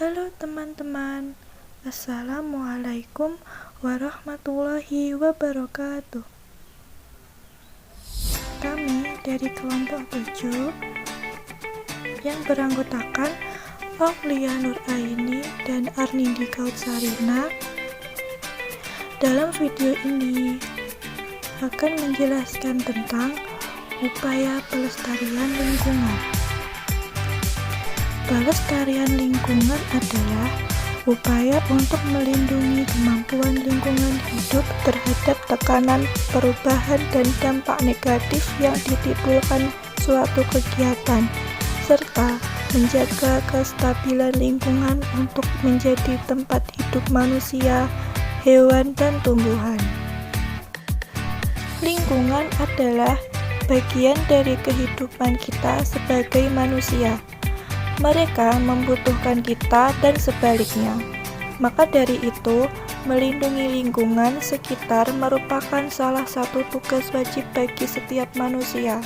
Halo teman-teman, Assalamualaikum warahmatullahi wabarakatuh. Kami dari kelompok 7 yang beranggotakan Aulia Nuraini dan Arnindi Kautsarina dalam video ini akan menjelaskan tentang upaya pelestarian lingkungan. Pelestarian lingkungan adalah upaya untuk melindungi kemampuan lingkungan hidup terhadap tekanan perubahan dan dampak negatif yang ditimbulkan suatu kegiatan, serta menjaga kestabilan lingkungan untuk menjadi tempat hidup manusia, hewan, dan tumbuhan. Lingkungan adalah bagian dari kehidupan kita sebagai manusia. Mereka membutuhkan kita dan sebaliknya. Maka dari itu, melindungi lingkungan sekitar merupakan salah satu tugas wajib bagi setiap manusia.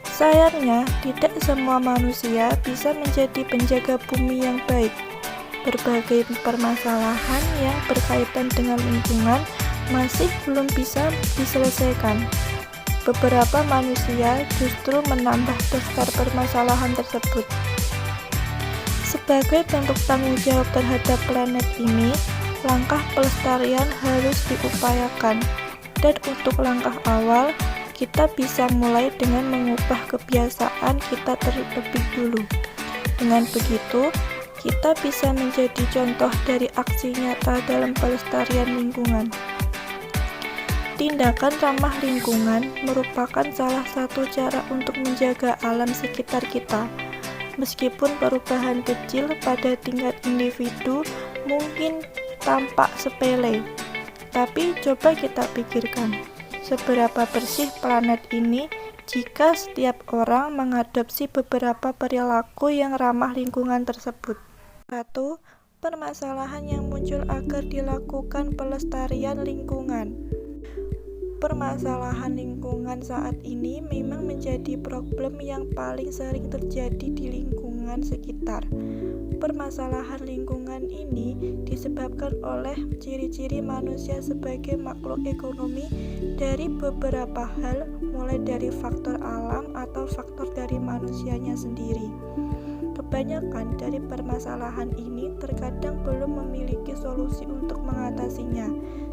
Sayangnya, tidak semua manusia bisa menjadi penjaga bumi yang baik. Berbagai permasalahan yang berkaitan dengan lingkungan masih belum bisa diselesaikan. Beberapa manusia justru menambah daftar permasalahan tersebut. Sebagai bentuk tanggung jawab terhadap planet ini, langkah pelestarian harus diupayakan. Dan untuk langkah awal, kita bisa mulai dengan mengubah kebiasaan kita terlebih dulu. Dengan begitu, kita bisa menjadi contoh dari aksi nyata dalam pelestarian lingkungan. Tindakan ramah lingkungan merupakan salah satu cara untuk menjaga alam sekitar kita. Meskipun perubahan kecil pada tingkat individu mungkin tampak sepele, tapi coba kita pikirkan, seberapa bersih planet ini jika setiap orang mengadopsi beberapa perilaku yang ramah lingkungan tersebut. 1. Permasalahan yang muncul agar dilakukan pelestarian lingkungan. Permasalahan lingkungan saat ini memang menjadi problem yang paling sering terjadi di lingkungan sekitar. Permasalahan lingkungan ini disebabkan oleh ciri-ciri manusia sebagai makhluk ekonomi dari beberapa hal, mulai dari faktor alam atau faktor dari manusianya sendiri. Kebanyakan dari permasalahan ini terkadang belum memiliki solusi untuk mengatasinya,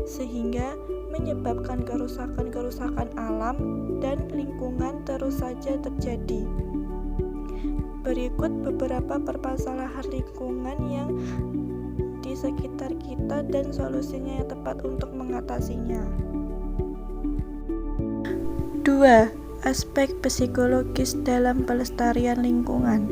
sehingga menyebabkan kerusakan-kerusakan alam dan lingkungan terus saja terjadi. Berikut beberapa permasalahan lingkungan yang di sekitar kita dan solusinya yang tepat untuk mengatasinya. 2. Aspek psikologis dalam pelestarian lingkungan.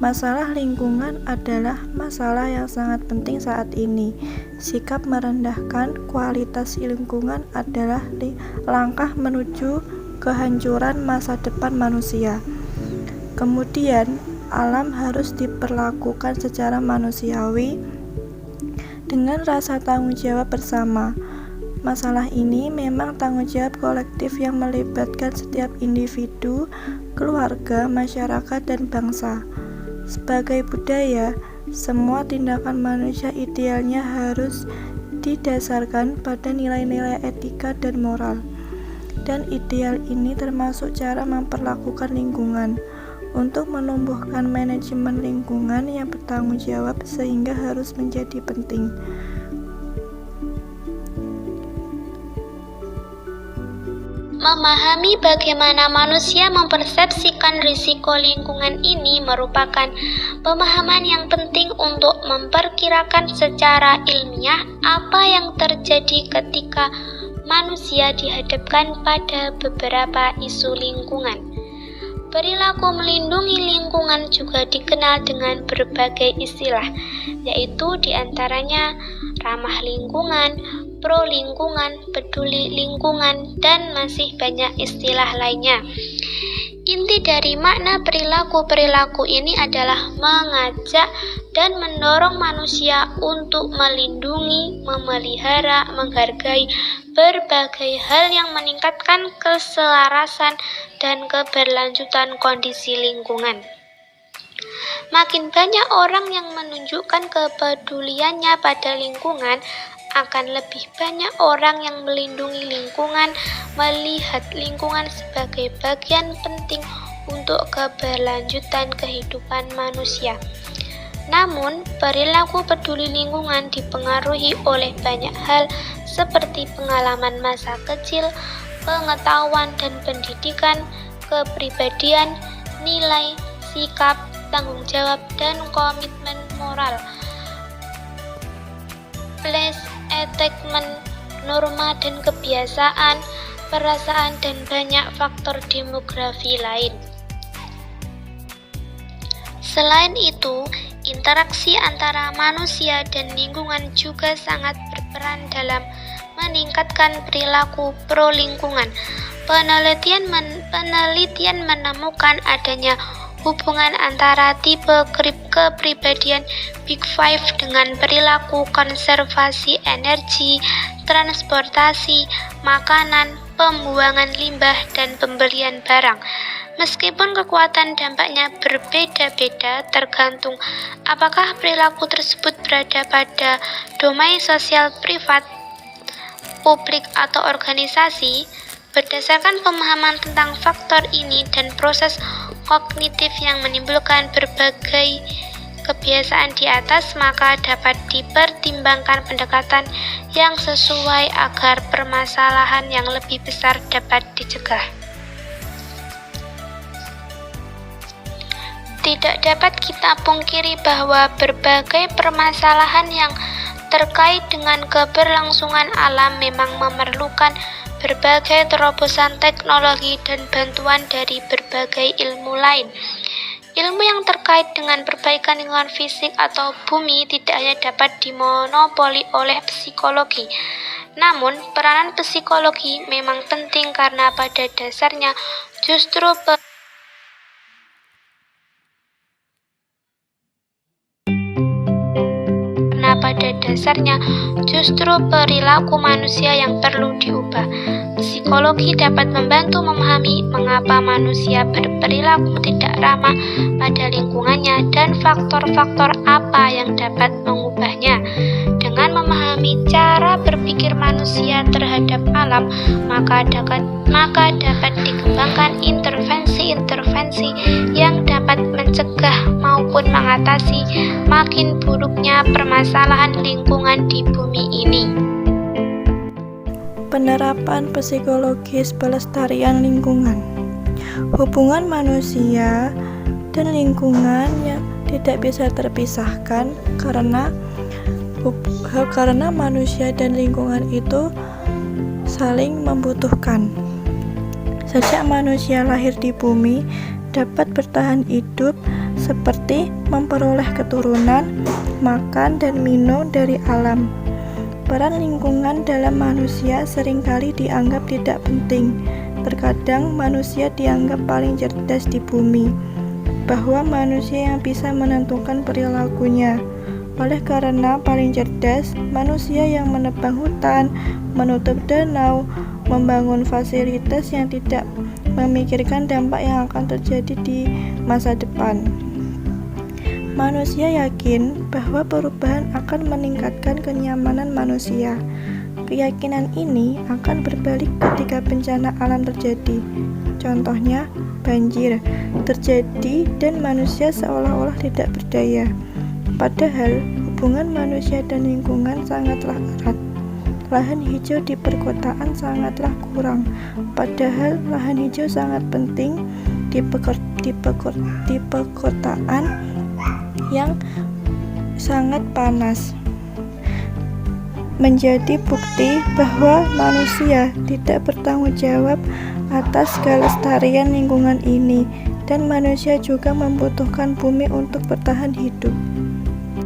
Masalah lingkungan adalah masalah yang sangat penting saat ini. Sikap merendahkan kualitas lingkungan adalah langkah menuju kehancuran masa depan manusia. Kemudian, alam harus diperlakukan secara manusiawi dengan rasa tanggung jawab bersama. Masalah ini memang tanggung jawab kolektif yang melibatkan setiap individu, keluarga, masyarakat, dan bangsa. Sebagai budaya, semua tindakan manusia idealnya harus didasarkan pada nilai-nilai etika dan moral. Dan ideal ini termasuk cara memperlakukan lingkungan. Untuk menumbuhkan manajemen lingkungan yang bertanggung jawab sehingga harus menjadi penting. Memahami bagaimana manusia mempersepsikan risiko lingkungan ini merupakan pemahaman yang penting untuk memperkirakan secara ilmiah apa yang terjadi ketika manusia dihadapkan pada beberapa isu lingkungan. Perilaku melindungi lingkungan juga dikenal dengan berbagai istilah, yaitu diantaranya ramah lingkungan, pro lingkungan, peduli lingkungan, dan masih banyak istilah lainnya. Inti dari makna perilaku-perilaku ini adalah mengajak dan mendorong manusia untuk melindungi, memelihara, menghargai berbagai hal yang meningkatkan keselarasan dan keberlanjutan kondisi lingkungan. Makin banyak orang yang menunjukkan kepeduliannya pada lingkungan, akan lebih banyak orang yang melindungi lingkungan, melihat lingkungan sebagai bagian penting untuk keberlanjutan kehidupan manusia. Namun, perilaku peduli lingkungan dipengaruhi oleh banyak hal seperti pengalaman masa kecil, pengetahuan dan pendidikan, kepribadian, nilai, sikap, tanggung jawab, dan komitmen moral. Place, attachment, norma dan kebiasaan, perasaan, dan banyak faktor demografi lain. Selain itu, interaksi antara manusia dan lingkungan juga sangat berperan dalam meningkatkan perilaku pro lingkungan. Penelitian menemukan adanya hubungan antara tipe kepribadian Big Five dengan perilaku konservasi energi, transportasi, makanan, pembuangan limbah, dan pembelian barang. Meskipun kekuatan dampaknya berbeda-beda tergantung apakah perilaku tersebut berada pada domain sosial privat, publik, atau organisasi. Berdasarkan pemahaman tentang faktor ini dan proses kognitif yang menimbulkan berbagai kebiasaan di atas, maka dapat dipertimbangkan pendekatan yang sesuai agar permasalahan yang lebih besar dapat dicegah. Tidak dapat kita pungkiri bahwa berbagai permasalahan yang terkait dengan keberlangsungan alam memang memerlukan berbagai terobosan teknologi dan bantuan dari berbagai ilmu lain. Ilmu yang terkait dengan perbaikan lingkungan fisik atau bumi tidak hanya dapat dimonopoli oleh psikologi. Namun, peranan psikologi memang penting karena pada dasarnya justru perilaku manusia yang perlu diubah. Psikologi dapat membantu memahami mengapa manusia berperilaku tidak ramah pada lingkungannya dan faktor-faktor apa yang dapat mengubahnya. Dengan memahami cara berpikir manusia terhadap alam, maka dapat dikembangkan intervensi-intervensi yang dapat mencegah maupun mengatasi makin buruknya permasalahan lingkungan di bumi ini. Penerapan psikologis pelestarian lingkungan. Hubungan manusia dan lingkungan yang tidak bisa terpisahkan karena manusia dan lingkungan itu saling membutuhkan. Sejak manusia lahir di bumi dapat bertahan hidup seperti memperoleh keturunan, makan dan minum dari alam. Peran lingkungan dalam manusia seringkali dianggap tidak penting. Terkadang manusia dianggap paling cerdas di bumi, bahwa manusia yang bisa menentukan perilakunya. Oleh karena paling cerdas, manusia yang menebang hutan, menutup danau, membangun fasilitas yang tidak memikirkan dampak yang akan terjadi di masa depan. Manusia yakin bahwa perubahan akan meningkatkan kenyamanan manusia. Keyakinan ini akan berbalik ketika bencana alam terjadi. Contohnya, banjir terjadi dan manusia seolah-olah tidak berdaya. Padahal, hubungan manusia dan lingkungan sangatlah erat. Lahan hijau di perkotaan sangatlah kurang, padahal lahan hijau sangat penting di perkotaan yang sangat panas. Menjadi bukti bahwa manusia tidak bertanggung jawab atas kelestarian lingkungan ini, dan manusia juga membutuhkan bumi untuk bertahan hidup.